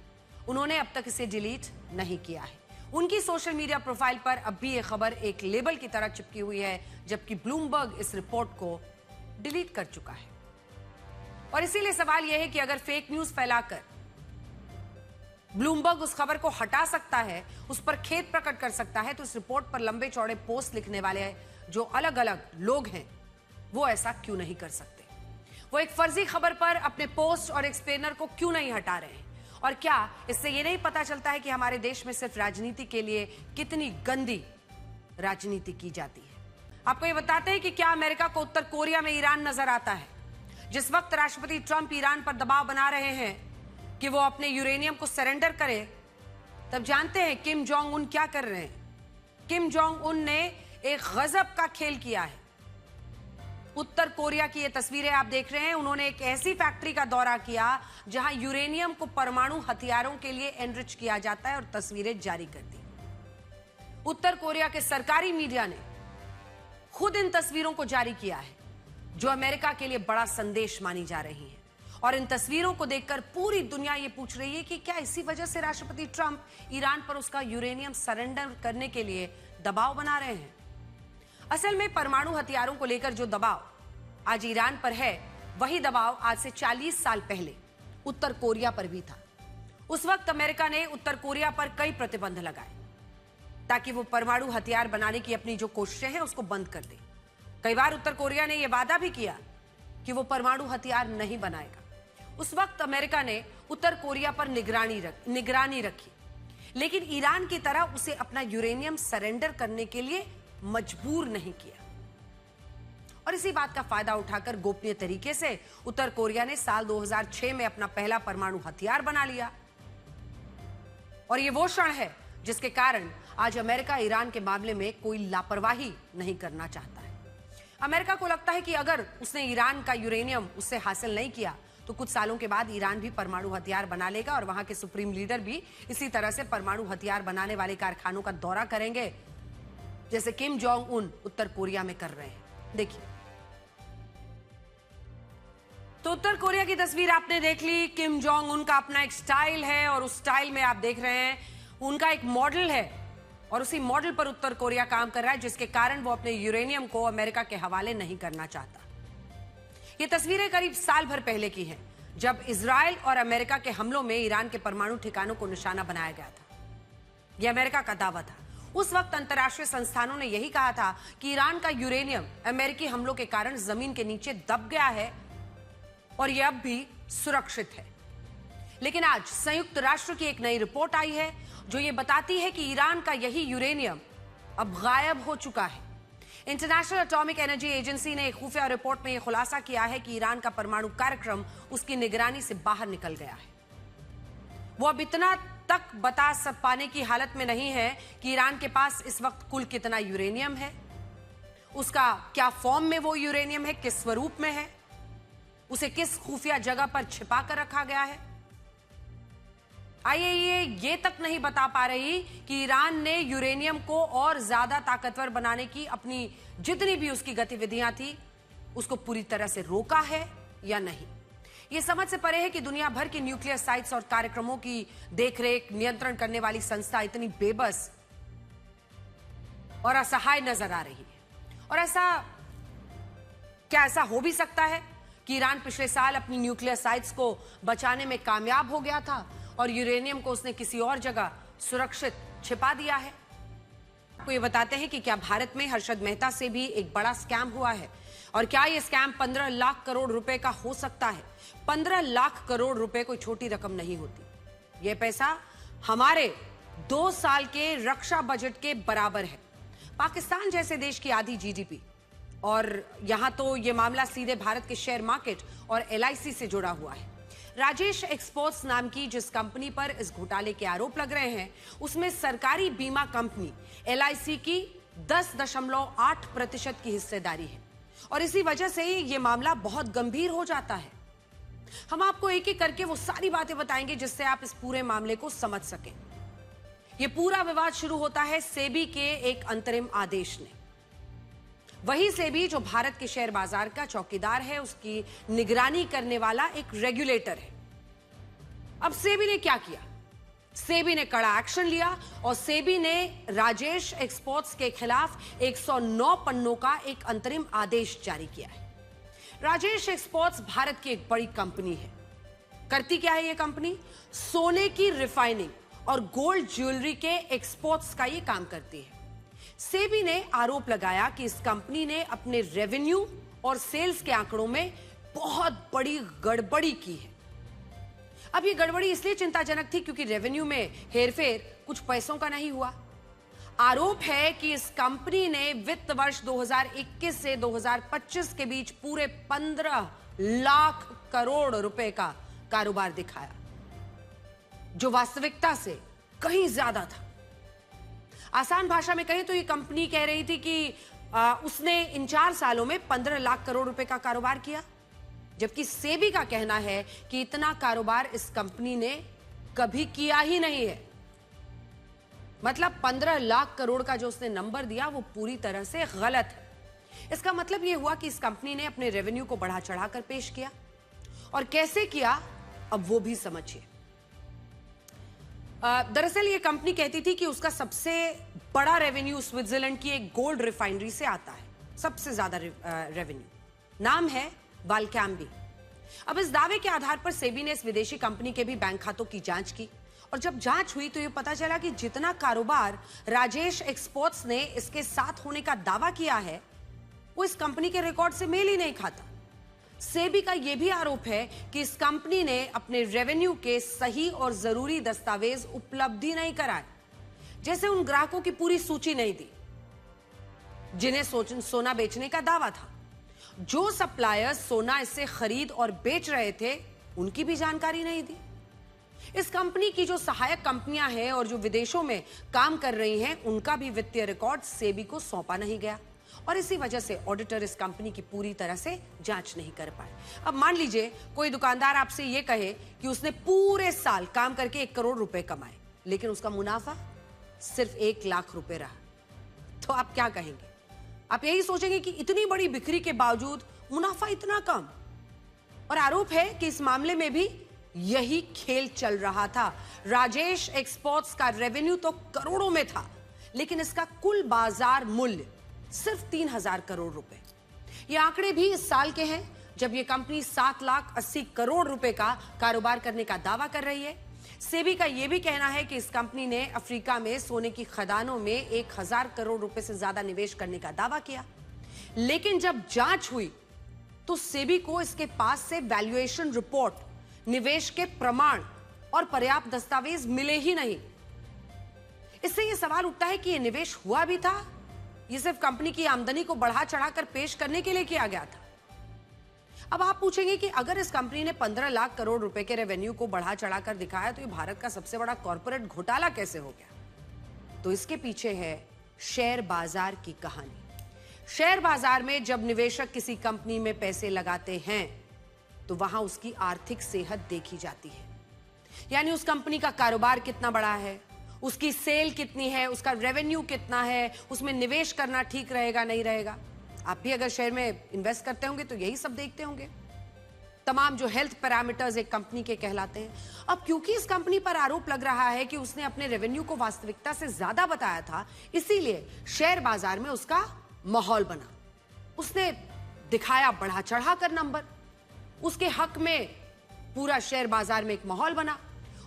उन्होंने अब तक इसे डिलीट नहीं किया है। उनकी सोशल मीडिया प्रोफाइल पर अब भी यह खबर एक लेबल की तरह चिपकी हुई है, जबकि ब्लूमबर्ग इस रिपोर्ट को डिलीट कर चुका है। और इसीलिए सवाल यह है कि अगर फेक न्यूज फैलाकर ब्लूमबर्ग उस खबर को हटा सकता है, उस पर खेद प्रकट कर सकता है, तो इस रिपोर्ट पर लंबे चौड़े पोस्ट लिखने वाले जो अलग अलग लोग हैं वो ऐसा क्यों नहीं कर सकते? वो एक फर्जी खबर पर अपने पोस्ट और एक्सप्लेनर को क्यों नहीं हटा रहे हैं? और क्या इससे ये नहीं पता चलता है कि हमारे देश में सिर्फ राजनीति के लिए कितनी गंदी राजनीति की जाती है? आपको ये बताते हैं कि क्या अमेरिका को उत्तर कोरिया में ईरान नजर आता है? जिस वक्त राष्ट्रपति ट्रंप ईरान पर दबाव बना रहे हैं कि वो अपने यूरेनियम को सरेंडर करे, तब जानते हैं किम जोंग उन क्या कर रहे हैं? किम जोंग उन ने एक गजब का खेल किया है। उत्तर कोरिया की ये तस्वीरें आप देख रहे हैं, उन्होंने एक ऐसी फैक्ट्री का दौरा किया जहां यूरेनियम को परमाणु हथियारों के लिए एनरिच किया जाता है और तस्वीरें जारी कर दी। उत्तर कोरिया के सरकारी मीडिया ने खुद इन तस्वीरों को जारी किया है, जो अमेरिका के लिए बड़ा संदेश मानी जा रही है। और इन तस्वीरों को देखकर पूरी दुनिया ये पूछ रही है कि क्या इसी वजह से राष्ट्रपति ट्रंप ईरान पर उसका यूरेनियम सरेंडर करने के लिए दबाव बना रहे हैं? असल में परमाणु हथियारों को लेकर जो दबाव आज ईरान पर है, वही दबाव आज से 40 साल पहले उत्तर कोरिया पर भी था। उस वक्त अमेरिका ने उत्तर कोरिया पर कई प्रतिबंध लगाए ताकि वो परमाणु हथियार बनाने की अपनी जो कोशिशें हैं उसको बंद कर दे। कई बार उत्तर कोरिया ने यह वादा भी किया कि वो परमाणु हथियार नहीं बनाएगा। उस वक्त अमेरिका ने उत्तर कोरिया पर निगरानी रखी, लेकिन ईरान की तरह उसे अपना यूरेनियम सरेंडर करने के लिए मजबूर नहीं किया। और इसी बात का फायदा उठाकर गोपनीय तरीके से उत्तर कोरिया ने साल 2006 में अपना पहला परमाणु हथियार बना लिया। और यह वो क्षण है जिसके कारण आज अमेरिका ईरान के मामले में कोई लापरवाही नहीं करना चाहता है। अमेरिका को लगता है कि अगर उसने ईरान का यूरेनियम उससे हासिल नहीं किया तो कुछ सालों के बाद ईरान भी परमाणु हथियार बना लेगा और वहां के सुप्रीम लीडर भी इसी तरह से परमाणु हथियार बनाने वाले कारखानों का दौरा करेंगे, जैसे किम जोंग उन उत्तर कोरिया में कर रहे हैं। देखिए, तो उत्तर कोरिया की तस्वीर आपने देख ली। किम जोंग उन का अपना एक स्टाइल है और उस स्टाइल में आप देख रहे हैं उनका एक मॉडल है और उसी मॉडल पर उत्तर कोरिया काम कर रहा है, जिसके कारण वो अपने यूरेनियम को अमेरिका के हवाले नहीं करना चाहता। ये तस्वीरें करीब साल भर पहले की हैं, जब इजराइल और अमेरिका के हमलों में ईरान के परमाणु ठिकानों को निशाना बनाया गया था। यह अमेरिका का दावा था। उस वक्त अंतर्राष्ट्रीय संस्थानों ने यही कहा था कि ईरान का यूरेनियम अमेरिकी हमलों के कारण जमीन के नीचे दब गया है और यह अब भी सुरक्षित है। लेकिन आज संयुक्त राष्ट्र की एक नई रिपोर्ट आई है जो यह बताती है कि ईरान का यही यूरेनियम अब गायब हो चुका है। इंटरनेशनल एटॉमिक एनर्जी एजेंसी ने एक खुफिया रिपोर्ट में यह खुलासा किया है कि ईरान का परमाणु कार्यक्रम उसकी निगरानी से बाहर निकल गया है। वो अब इतना तक बता पाने की हालत में नहीं है कि ईरान के पास इस वक्त कुल कितना यूरेनियम है, उसका क्या फॉर्म में वो यूरेनियम है, किस स्वरूप में है, उसे किस खुफिया जगह पर छिपा कर रखा गया है। आईएईए ये तक नहीं बता पा रही कि ईरान ने यूरेनियम को और ज्यादा ताकतवर बनाने की अपनी जितनी भी उसकी गतिविधियां थी उसको पूरी तरह से रोका है या नहीं। ये समझ से परे है कि दुनिया भर के न्यूक्लियर साइट्स और कार्यक्रमों की देखरेख नियंत्रण करने वाली संस्था इतनी बेबस और असहाय नजर आ रही है। और ऐसा हो भी सकता है कि ईरान पिछले साल अपनी न्यूक्लियर साइट्स को बचाने में कामयाब हो गया था और यूरेनियम को उसने किसी और जगह सुरक्षित छिपा दिया है। आपको ये बताते हैं कि क्या भारत में हर्षद मेहता से भी एक बड़ा स्कैम हुआ है और क्या ये स्कैम 15 लाख करोड़ रुपए का हो सकता है। 15 लाख करोड़ रुपए कोई छोटी रकम नहीं होती। यह पैसा हमारे 2 साल के रक्षा बजट के बराबर है। पाकिस्तान जैसे देश की आधी जीडीपी। और यहां तो यह मामला सीधे भारत के शेयर मार्केट और एलआईसी से जुड़ा हुआ है। राजेश एक्सपोर्ट्स नाम की जिस कंपनी पर इस घोटाले के आरोप लग रहे हैं उसमें सरकारी बीमा कंपनी एलआईसी की 10.8% की हिस्सेदारी है और इसी वजह से ही यह मामला बहुत गंभीर हो जाता है। हम आपको एक एक करके वो सारी बातें बताएंगे जिससे आप इस पूरे मामले को समझ सकें। यह पूरा विवाद शुरू होता है सेबी के एक अंतरिम आदेश ने। वही सेबी जो भारत के शेयर बाजार का चौकीदार है, उसकी निगरानी करने वाला एक रेगुलेटर है। अब सेबी ने क्या किया? सेबी ने कड़ा एक्शन लिया और सेबी ने राजेश एक्सपोर्ट्स के खिलाफ 109 पन्नों का एक अंतरिम आदेश जारी किया है। राजेश एक्सपोर्ट्स भारत की एक बड़ी कंपनी है। करती क्या है यह कंपनी? सोने की रिफाइनिंग और गोल्ड ज्वेलरी के एक्सपोर्ट्स का यह काम करती है। सेबी ने आरोप लगाया कि इस कंपनी ने अपने रेवेन्यू और सेल्स के आंकड़ों में बहुत बड़ी गड़बड़ी की है। अब यह गड़बड़ी इसलिए चिंताजनक थी क्योंकि रेवेन्यू में हेरफेर कुछ पैसों का नहीं हुआ। आरोप है कि इस कंपनी ने वित्त वर्ष 2021 से 2025 के बीच पूरे 15 लाख करोड़ रुपए का कारोबार दिखाया, जो वास्तविकता से कहीं ज्यादा था। आसान भाषा में कहें तो ये कंपनी कह रही थी कि उसने इन 4 सालों में 15 लाख करोड़ रुपए का कारोबार किया, जबकि सेबी का कहना है कि इतना कारोबार इस कंपनी ने कभी किया ही नहीं है। मतलब 15 लाख करोड़ का जो उसने नंबर दिया वो पूरी तरह से गलत है। इसका मतलब यह हुआ कि इस कंपनी ने अपने रेवेन्यू को बढ़ा चढ़ाकर पेश किया और कैसे किया अब वो भी समझिए। दरअसल ये कंपनी कहती थी कि उसका सबसे बड़ा रेवेन्यू स्विट्जरलैंड की एक गोल्ड रिफाइनरी से आता है, सबसे ज्यादा रेवेन्यू। नाम है वालकैम्बी। अब इस दावे के आधार पर सेबी ने इस विदेशी कंपनी के भी बैंक खातों की जांच की और जब जांच हुई तो यह पता चला कि जितना कारोबार राजेश एक्सपोर्ट्स ने इसके साथ होने का दावा किया है वो इस कंपनी के रिकॉर्ड से मेल ही नहीं खाता। सेबी का यह भी आरोप है कि इस कंपनी ने अपने रेवेन्यू के सही और जरूरी दस्तावेज उपलब्ध नहीं कराए, जैसे उन ग्राहकों की पूरी सूची नहीं दी जिन्हें सोना बेचने का दावा था। जो सप्लायर्स सोना इससे खरीद और बेच रहे थे उनकी भी जानकारी नहीं दी। इस कंपनी की जो सहायक कंपनियां हैं और जो विदेशों में काम कर रही हैं उनका भी वित्तीय रिकॉर्ड सेबी को सौंपा नहीं गया और इसी वजह से ऑडिटर इस कंपनी की पूरी तरह से जांच नहीं कर पाए। अब मान लीजिए कोई दुकानदार आपसे यह कहे कि उसने पूरे साल काम करके 1 करोड़ रुपए कमाए लेकिन उसका मुनाफा सिर्फ 1 लाख रुपए रहा, तो आप क्या कहेंगे? आप यही सोचेंगे कि इतनी बड़ी बिक्री के बावजूद मुनाफा इतना कम। और आरोप है कि इस मामले में भी यही खेल चल रहा था। राजेश एक्सपोर्ट्स का रेवेन्यू तो करोड़ों में था, लेकिन इसका कुल बाजार मूल्य सिर्फ 3,000 करोड़ रुपए। ये आंकड़े भी इस साल के हैं जब यह कंपनी 7,80,00,000 करोड़ रुपए का कारोबार करने का दावा कर रही है। सेबी का यह भी कहना है कि इस कंपनी ने अफ्रीका में सोने की खदानों में 1,000 करोड़ रुपए से ज्यादा निवेश करने का दावा किया, लेकिन जब जांच हुई तो सेबी को इसके पास से वैल्यूएशन रिपोर्ट, निवेश के प्रमाण और पर्याप्त दस्तावेज मिले ही नहीं। इससे यह सवाल उठता है कि यह निवेश हुआ भी था, यह सिर्फ कंपनी की आमदनी को बढ़ा चढ़ाकर पेश करने के लिए किया गया था। अब आप पूछेंगे कि अगर इस कंपनी ने 15 लाख करोड़ रुपए के रेवेन्यू को बढ़ा चढ़ाकर दिखाया तो ये भारत का सबसे बड़ा कॉर्पोरेट घोटाला कैसे हो गया? तो इसके पीछे है शेयर बाजार की कहानी। शेयर बाजार में जब निवेशक किसी कंपनी में पैसे लगाते हैं तो वहां उसकी आर्थिक सेहत देखी जाती है, यानी उस कंपनी का कारोबार कितना बड़ा है, उसकी सेल कितनी है, उसका रेवेन्यू कितना है, उसमें निवेश करना ठीक रहेगा नहीं रहेगा। आप भी अगर शेयर में इन्वेस्ट करते होंगे तो यही सब देखते होंगे। तमाम जो हेल्थ पैरामीटर्स एक कंपनी के कहलाते हैं। अब क्योंकि इस कंपनी पर आरोप लग रहा है कि उसने अपने रेवेन्यू को वास्तविकता से ज्यादा बताया था, इसीलिए शेयर बाजार में उसका माहौल बना। उसने दिखाया बढ़ा चढ़ाकर नंबर, उसके हक में पूरा शेयर बाजार में एक माहौल बना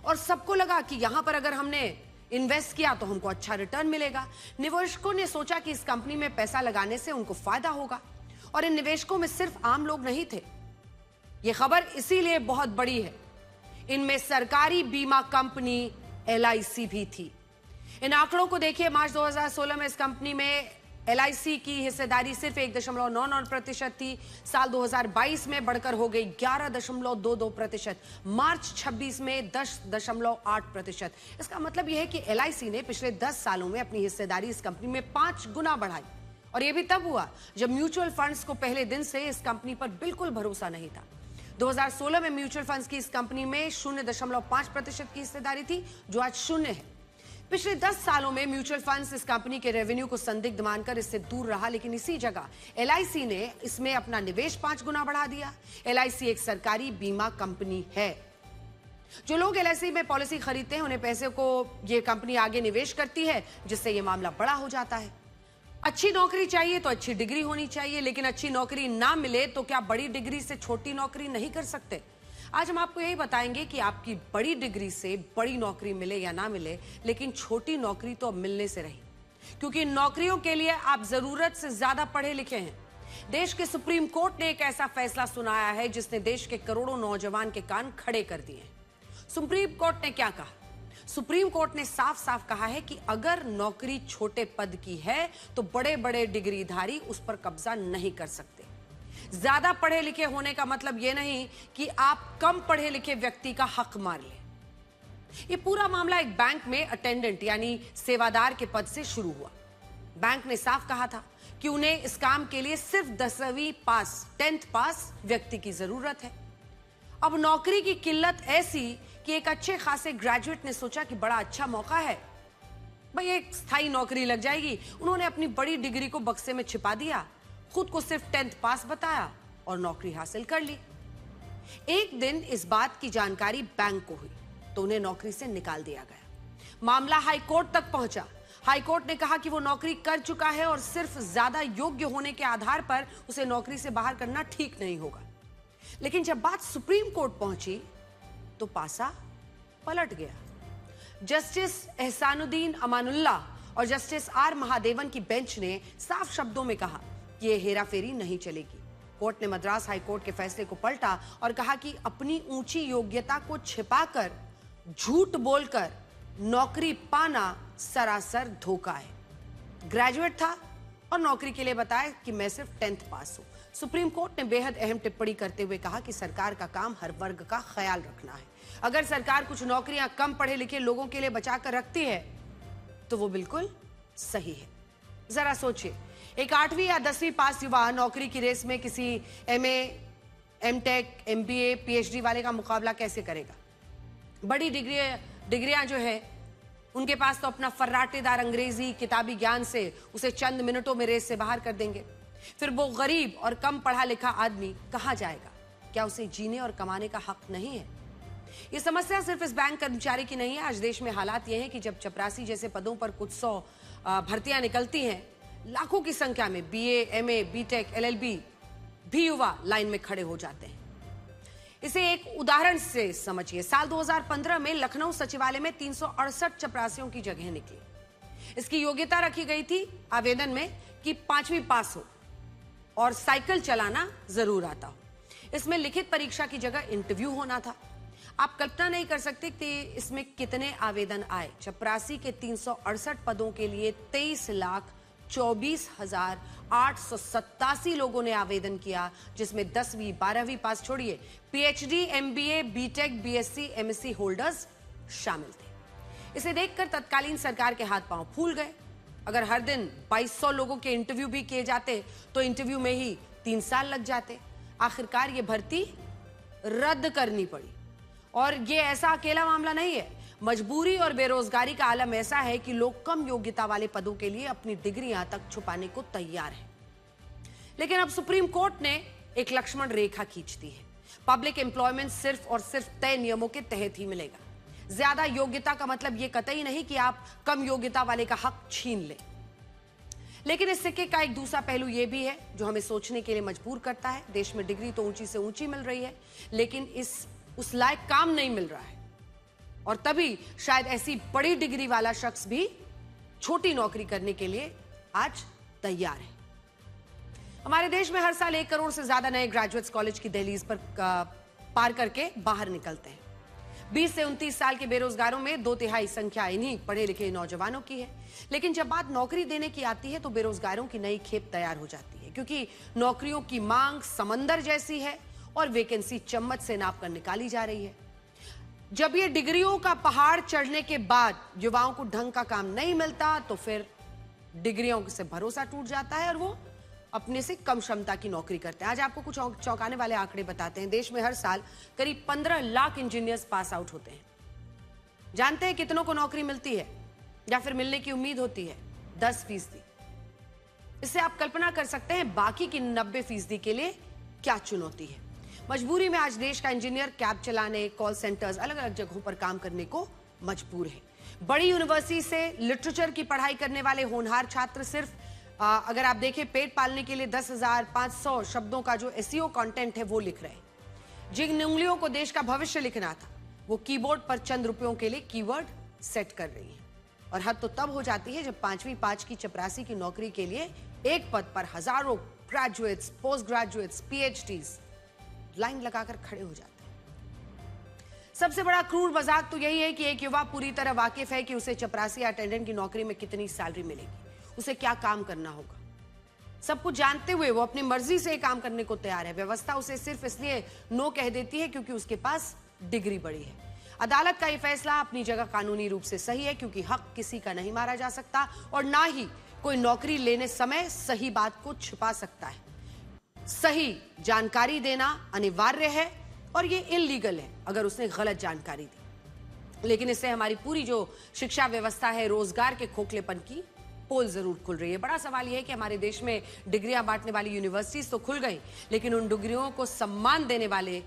और सबको लगा कि यहां पर अगर हमने इन्वेस्ट किया तो हमको अच्छा रिटर्न मिलेगा। निवेशकों ने सोचा कि इस कंपनी में पैसा लगाने से उनको फायदा होगा, और इन निवेशकों में सिर्फ आम लोग नहीं थे। यह खबर इसीलिए बहुत बड़ी है, इनमें सरकारी बीमा कंपनी LIC भी थी। इन आंकड़ों को देखिए, मार्च 2016 में इस कंपनी में LIC की हिस्सेदारी सिर्फ 1.99% थी। साल 2022 में बढ़कर हो गई 11.22%। मार्च 26 में 10.8%। इसका मतलब यह है कि LIC ने पिछले 10 सालों में अपनी हिस्सेदारी इस कंपनी में 5 गुना बढ़ाई, और यह भी तब हुआ जब म्यूचुअल फंड्स को पहले दिन से इस कंपनी पर बिल्कुल भरोसा नहीं था। 2016 में म्यूचुअल फंड्स की इस कंपनी में 0.5% की हिस्सेदारी थी, जो आज 0 है। पिछले 10 सालों में म्यूचुअल फंड्स इस कंपनी के रेवेन्यू को संदिग्ध मानकर इससे दूर रहा, लेकिन इसी जगह LIC ने इसमें अपना निवेश 5 गुना बढ़ा दिया। LIC एक सरकारी बीमा कंपनी है। जो लोग LIC में पॉलिसी खरीदते हैं, उन्हें पैसे को ये कंपनी आगे निवेश करती है, जिससे ये मामला बड़ा हो जाता है। अच्छी नौकरी चाहिए तो अच्छी डिग्री होनी चाहिए, लेकिन अच्छी नौकरी ना मिले तो क्या बड़ी डिग्री से छोटी नौकरी नहीं कर सकते? आज हम आपको यही बताएंगे कि आपकी बड़ी डिग्री से बड़ी नौकरी मिले या ना मिले, लेकिन छोटी नौकरी तो अब मिलने से रही, क्योंकि इन नौकरियों के लिए आप जरूरत से ज्यादा पढ़े लिखे हैं। देश के सुप्रीम कोर्ट ने एक ऐसा फैसला सुनाया है जिसने देश के करोड़ों नौजवान के कान खड़े कर दिए। सुप्रीम कोर्ट ने क्या कहा? सुप्रीम कोर्ट ने साफ साफ कहा है कि अगर नौकरी छोटे पद की है तो बड़े बड़े डिग्रीधारी उस पर कब्जा नहीं कर सकते। ज्यादा पढ़े लिखे होने का मतलब यह नहीं कि आप कम पढ़े लिखे व्यक्ति का हक मार लें। यह पूरा मामला एक बैंक में अटेंडेंट यानी सेवादार के पद से शुरू हुआ। बैंक ने साफ कहा था कि उन्हें इस काम के लिए सिर्फ 10वीं पास, 10th पास व्यक्ति की जरूरत है। अब नौकरी की किल्लत ऐसी कि एक अच्छे खासे ग्रेजुएट ने सोचा कि बड़ा अच्छा मौका है, भाई एक स्थायी नौकरी लग जाएगी। उन्होंने अपनी बड़ी डिग्री को बक्से में छिपा दिया, खुद को सिर्फ 10th पास बताया और नौकरी हासिल कर ली। एक दिन इस बात की जानकारी बैंक को हुई तो उन्हें नौकरी से निकाल दिया गया। मामला हाई कोर्ट तक पहुंचा। हाई कोर्ट ने कहा कि वो नौकरी कर चुका है और सिर्फ ज्यादा योग्य होने के आधार पर उसे नौकरी से बाहर करना ठीक नहीं होगा। लेकिन जब बात सुप्रीम कोर्ट पहुंची तो पासा पलट गया। जस्टिस एहसानुद्दीन अमानुल्लाह और जस्टिस R महादेवन की बेंच ने साफ शब्दों में कहा कि यह हेराफेरी नहीं चलेगी। कोर्ट ने मद्रास हाई कोर्ट के फैसले को पलटा और कहा कि अपनी ऊंची योग्यता को छिपाकर, झूठ बोलकर नौकरी पाना सरासर धोखा है। ग्रेजुएट था और नौकरी के लिए बताया कि मैं सिर्फ 10th पास हूं। सुप्रीम कोर्ट ने बेहद अहम टिप्पणी करते हुए कहा कि सरकार का काम हर वर्ग का ख्याल रखना है। अगर सरकार कुछ नौकरियां कम पढ़े लिखे लोगों के लिए बचाकर रखती है तो वो बिल्कुल सही है। जरा सोचिए, एक 8वीं या 10वीं पास युवा नौकरी की रेस में किसी MA, MTech, MBA, PhD वाले का मुकाबला कैसे करेगा? बड़ी डिग्रियां जो है उनके पास तो अपना फर्राटेदार अंग्रेजी किताबी ज्ञान से उसे चंद मिनटों में रेस से बाहर कर देंगे। फिर वो गरीब और कम पढ़ा लिखा आदमी कहां जाएगा? क्या उसे जीने और कमाने का हक नहीं है? ये समस्या सिर्फ इस बैंक कर्मचारी की नहीं है। आज देश में हालात ये हैं कि जब चपरासी जैसे पदों पर कुछ 100 भर्तियां निकलती हैं, लाखों की संख्या में बीए, एमए, बीटेक, एलएलबी भी युवा लाइन में खड़े हो जाते हैं। इसे एक उदाहरण से समझिए। साल 2015 में लखनऊ सचिवालय में 368 चपरासियों की जगह निकली। इसकी योग्यता रखी गई थी आवेदन में कि 5वीं पास हो और साइकिल चलाना जरूर आता हो। इसमें लिखित परीक्षा की जगह इंटरव्यू होना था। आप कल्पना नहीं कर सकते कि इसमें कितने आवेदन आए। चपरासी के 368 पदों के लिए 23,24,887 लोगों ने आवेदन किया, जिसमें 10वीं 12वीं पास छोड़िए, PhD, MBA, BTech, BSc, MSc holders शामिल थे। इसे देखकर तत्कालीन सरकार के हाथ पांव फूल गए। अगर हर दिन 2200 लोगों के इंटरव्यू भी किए जाते तो इंटरव्यू में ही 3 साल लग जाते। आखिरकार ये भर्ती रद्द करनी पड़ी। और ये ऐसा अकेला मामला नहीं है। मजबूरी और बेरोजगारी का आलम ऐसा है कि लोग कम योग्यता वाले पदों के लिए अपनी डिग्रियां तक छुपाने को तैयार हैं। लेकिन अब सुप्रीम कोर्ट ने एक लक्ष्मण रेखा खींच दी है। पब्लिक एम्प्लॉयमेंट सिर्फ और सिर्फ तय नियमों के तहत ही मिलेगा। ज्यादा योग्यता का मतलब यह कतई नहीं कि आप कम योग्यता वाले का हक छीन लें। लेकिन इस सिक्के का एक दूसरा पहलू यह भी है जो हमें सोचने के लिए मजबूर करता है। देश में डिग्री तो ऊंची से ऊंची मिल रही है, लेकिन उस लायक काम नहीं मिल रहा है। और तभी शायद ऐसी बड़ी डिग्री वाला शख्स भी छोटी नौकरी करने के लिए आज तैयार है। हमारे देश में हर साल 1 करोड़ से ज्यादा नए ग्रेजुएट्स कॉलेज की दहलीज पर पार करके बाहर निकलते हैं। 20 से 29 साल के बेरोजगारों में 2/3 संख्या इन्हीं पढ़े लिखे नौजवानों की है। लेकिन जब बात नौकरी देने की आती है तो बेरोजगारों की नई खेप तैयार हो जाती है, क्योंकि नौकरियों की मांग समंदर जैसी है और वैकेंसी चम्मच से नाप कर निकाली जा रही है। जब ये डिग्रियों का पहाड़ चढ़ने के बाद युवाओं को ढंग का काम नहीं मिलता तो फिर डिग्रियों से भरोसा टूट जाता है और वो अपने से कम क्षमता की नौकरी करते हैं। आज आपको कुछ चौंकाने वाले आंकड़े बताते हैं। देश में हर साल करीब 15 लाख इंजीनियर्स पास आउट होते हैं। जानते हैं कितनों को नौकरी मिलती है या फिर मिलने की उम्मीद होती है? 10%। इससे आप कल्पना कर सकते हैं बाकी की 90% के लिए क्या चुनौती है। मजबूरी में आज देश का इंजीनियर कैब चलाने, कॉल सेंटर्स, अलग अलग जगहों पर काम करने को मजबूर है। बड़ी यूनिवर्सिटी से लिटरेचर की पढ़ाई करने वाले होनहार छात्र सिर्फ अगर आप देखें पेट पालने के लिए 10,500 शब्दों का जो एसईओ कंटेंट है वो लिख रहे हैं। जिन उंगलियों को देश का भविष्य लिखना था वो कीबोर्ड पर चंद रुपयों के लिए कीवर्ड सेट कर रही है। और हद तो तब हो जाती है जब 5वीं 5 की चपरासी की नौकरी के लिए एक पद पर हजारों graduates, post graduates, PhDs line लगाकर खड़े हो जाते हैं। सबसे बड़ा क्रूर मजाक तो यही है कि एक युवा पूरी तरह वाकिफ है कि उसे चपरासी या अटेंडेंट की नौकरी में कितनी सैलरी मिलेगी, उसे क्या काम करना होगा। सब कुछ जानते हुए वो अपनी मर्जी से काम करने को तैयार है। व्यवस्था उसे सिर्फ इसलिए नो कह देती है क्योंकि उसके पास डिग्री बड़ी है। अदालत का यह फैसला अपनी जगह कानूनी रूप से सही है, क्योंकि हक किसी का नहीं मारा जा सकता और ना ही कोई नौकरी लेने समय सही बात को छिपा सकता है। सही जानकारी देना अनिवार्य है और ये इल्लीगल है अगर उसने गलत जानकारी दी। लेकिन इससे हमारी पूरी जो शिक्षा व्यवस्था है, रोजगार के खोखलेपन की पोल जरूर खुल रही है। बड़ा सवाल यह है कि हमारे देश में डिग्रियां बांटने वाली यूनिवर्सिटीज तो खुल गई, लेकिन उन डिग्रियों को सम्मान देने वाले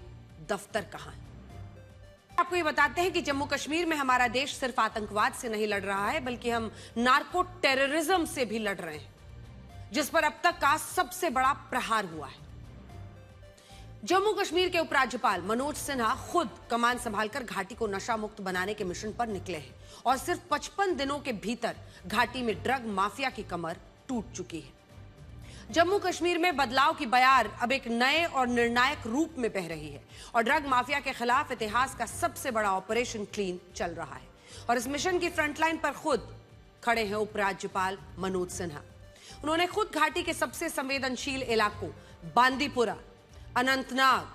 दफ्तर कहां हैं? आपको ये बताते हैं कि जम्मू कश्मीर में हमारा देश सिर्फ आतंकवाद से नहीं लड़ रहा है, बल्कि हम नार्को टेररिज्म से भी लड़ रहे हैं, जिस पर अब तक का सबसे बड़ा प्रहार हुआ है। जम्मू कश्मीर के उपराज्यपाल मनोज सिन्हा खुद कमान संभालकर घाटी को नशा मुक्त बनाने के मिशन पर निकले हैं और सिर्फ 55 दिनों के भीतर घाटी में ड्रग माफिया की कमर टूट चुकी है। जम्मू कश्मीर में बदलाव की बयार अब एक नए और निर्णायक रूप में बह रही है और ड्रग माफिया के खिलाफ इतिहास का सबसे बड़ा ऑपरेशन क्लीन चल रहा है। और इस मिशन की फ्रंटलाइन पर खुद खड़े हैं उपराज्यपाल मनोज सिन्हा। उन्होंने खुद घाटी के सबसे संवेदनशील इलाकों बांदीपुरा, अनंतनाग,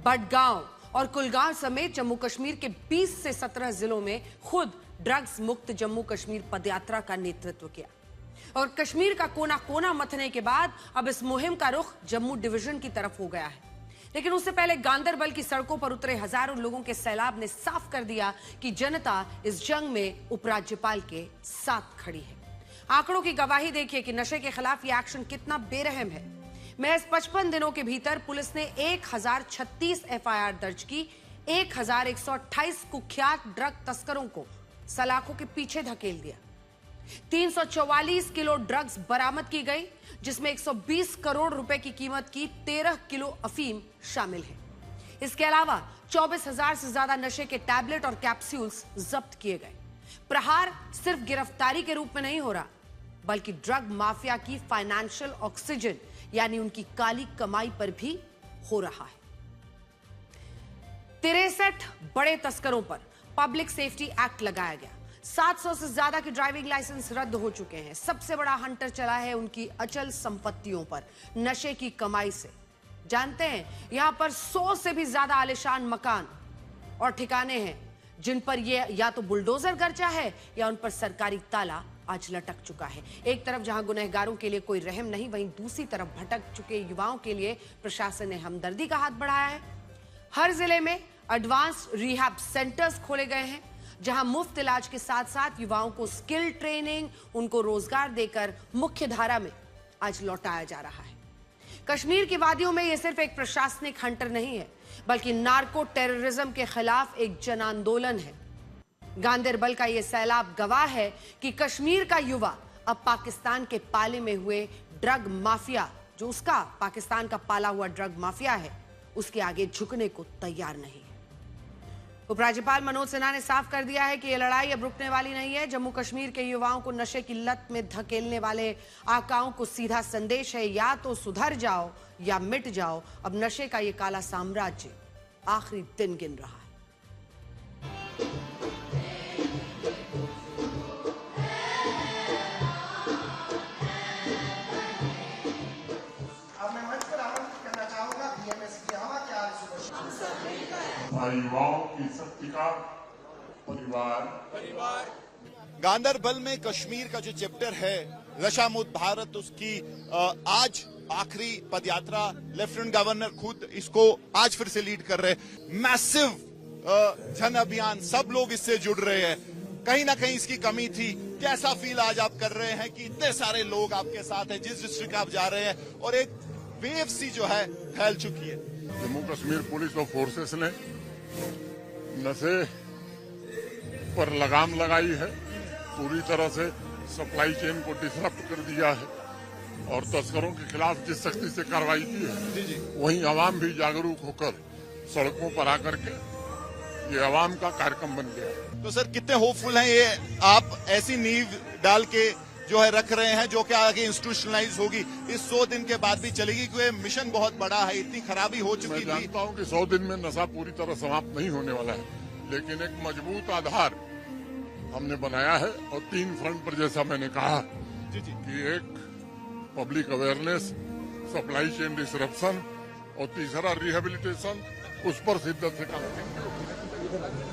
बडगांव और कुलगांव समेत जम्मू कश्मीर के 20 से 17 जिलों में खुद ड्रग्स मुक्त जम्मू कश्मीर पदयात्रा का नेतृत्व किया। और कश्मीर का कोना कोना मथने के बाद अब इस मुहिम का रुख जम्मू डिवीजन की तरफ हो गया है। लेकिन उससे पहले गांदरबल की सड़कों पर उतरे हजारों लोगों के सैलाब ने साफ कर दिया कि जनता इस जंग में उपराज्यपाल के साथ खड़ी है। आंकड़ों की गवाही देखिए कि नशे के खिलाफ यह एक्शन कितना बेरहम है। महज 55 दिनों के भीतर पुलिस ने 1036 एफआईआर दर्ज की, 1128 कुख्यात ड्रग तस्करों को सलाखों के पीछे धकेल दिया। 344 किलो ड्रग्स बरामद की गई, जिसमें 120 करोड़ रुपए की कीमत की 13 किलो अफीम शामिल है। इसके अलावा 24,000 से ज्यादा नशे के टैबलेट और कैप्सूल्स जब्त किए गए। प्रहार सिर्फ गिरफ्तारी के रूप में नहीं हो रहा, बल्कि ड्रग माफिया की फाइनेंशियल ऑक्सीजन यानी उनकी काली कमाई पर भी हो रहा है। 63 बड़े तस्करों पर पब्लिक सेफ्टी एक्ट लगाया गया। 700 से ज्यादा के ड्राइविंग लाइसेंस रद्द हो चुके हैं। सबसे बड़ा हंटर चला है उनकी अचल संपत्तियों पर, नशे की कमाई से। जानते हैं, यहां पर 100 से भी ज्यादा आलीशान मकान और ठिकाने हैं जिन पर यह या तो बुलडोजर गर्जा है या उन पर सरकारी ताला आज लटक चुका है। एक तरफ जहां गुनहगारों के लिए कोई रहम नहीं, वहीं दूसरी तरफ भटक चुके युवाओं के लिए प्रशासन ने हमदर्दी का हाथ बढ़ाया है। हर जिले में एडवांस रिहैब सेंटर्स खोले गए हैं, जहां मुफ्त इलाज के साथ साथ युवाओं को स्किल ट्रेनिंग, उनको रोजगार देकर मुख्य धारा में आज लौटाया जा रहा है। कश्मीर की वादियों में यह सिर्फ एक प्रशासनिक हंटर नहीं है, बल्कि नार्को टेररिज्म के खिलाफ एक जन आंदोलन है। गांदरबल का यह सैलाब गवाह है कि कश्मीर का युवा अब पाकिस्तान के पाले में हुए ड्रग माफिया, जो उसका पाकिस्तान का पाला हुआ ड्रग माफिया है, उसके आगे झुकने को तैयार नहीं है। उपराज्यपाल मनोज सिन्हा ने साफ कर दिया है कि यह लड़ाई अब रुकने वाली नहीं है। जम्मू कश्मीर के युवाओं को नशे की लत में धकेलने वाले आकाओं को सीधा संदेश है, या तो सुधर जाओ या मिट जाओ। अब नशे का यह काला साम्राज्य आखिरी दिन गिन रहा है। युवाओं की शक्ति का परिवार। गांदरबल में कश्मीर का जो चैप्टर है नशा मुक्त भारत, उसकी आज आखिरी पदयात्रा लेफ्टिनेंट गवर्नर खुद इसको आज फिर से लीड कर रहे हैं। मैसिव जन अभियान, सब लोग इससे जुड़ रहे हैं। कहीं ना कहीं इसकी कमी थी। कैसा फील आज आप कर रहे हैं कि इतने सारे लोग आपके साथ हैं, जिस डिस्ट्रिक्ट आप जा रहे हैं, और एक वेव सी जो है फैल चुकी है। जम्मू कश्मीर पुलिस और फोर्सेस ने नशे पर लगाम लगाई है, पूरी तरह से सप्लाई चेन को डिसरप्ट कर दिया है और तस्करों के खिलाफ जिस सख्ती से कार्रवाई की है, वहीं आवाम भी जागरूक होकर सड़कों पर आकर के ये आवाम का कार्यक्रम बन गया। तो सर, कितने होपफुल हैं ये आप ऐसी नींव डाल के जो है रख रहे हैं, जो कि आगे इंस्टीट्यूशनलाइज होगी, इस 100 दिन के बाद भी चलेगी, क्योंकि मिशन बहुत बड़ा है, इतनी खराबी हो चुकी थी। मैं जानता हूं कि 100 दिन में नशा पूरी तरह समाप्त नहीं होने वाला है, लेकिन एक मजबूत आधार हमने बनाया है। और 3 फ्रंट पर, जैसा मैंने कहा कि एक public awareness, supply chain disruption और तीसरा रिहेबिलिटेशन, उस पर शिद्दत से काम करेंगे।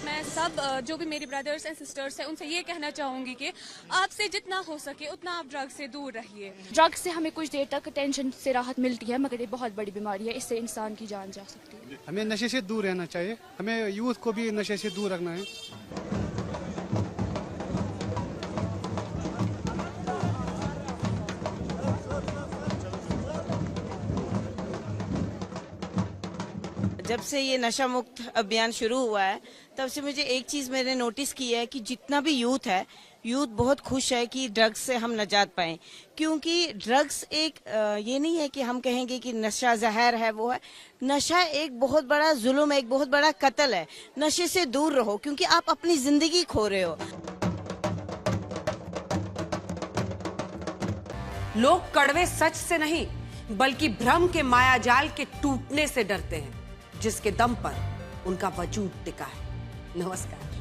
मैं सब जो भी मेरे ब्रदर्स एंड सिस्टर्स हैं उनसे ये कहना चाहूंगी कि आपसे जितना हो सके उतना आप ड्रग से दूर रहिए। ड्रग से हमें कुछ देर तक टेंशन से राहत मिलती है, मगर ये बहुत बड़ी बीमारी है, इससे इंसान की जान जा सकती है। हमें नशे से दूर रहना चाहिए, हमें यूथ को भी नशे से दूर रखना है। जब से ये नशा मुक्त अभियान शुरू हुआ है, तब से मुझे एक चीज मैंने नोटिस की है कि जितना भी यूथ है, यूथ बहुत खुश है कि ड्रग्स से हम नजात पाएं, क्योंकि ड्रग्स एक ये नहीं है कि हम कहेंगे कि नशा जहर है, वो है। नशा एक बहुत बड़ा जुल्म है, एक बहुत बड़ा कत्ल है। नशे से दूर रहो, क्योंकि आप अपनी जिंदगी खो रहे हो। लोग कड़वे सच से नहीं, बल्कि भ्रम के मायाजाल के टूटने से डरते हैं, जिसके दम पर उनका वजूद टिका है। नमस्कार।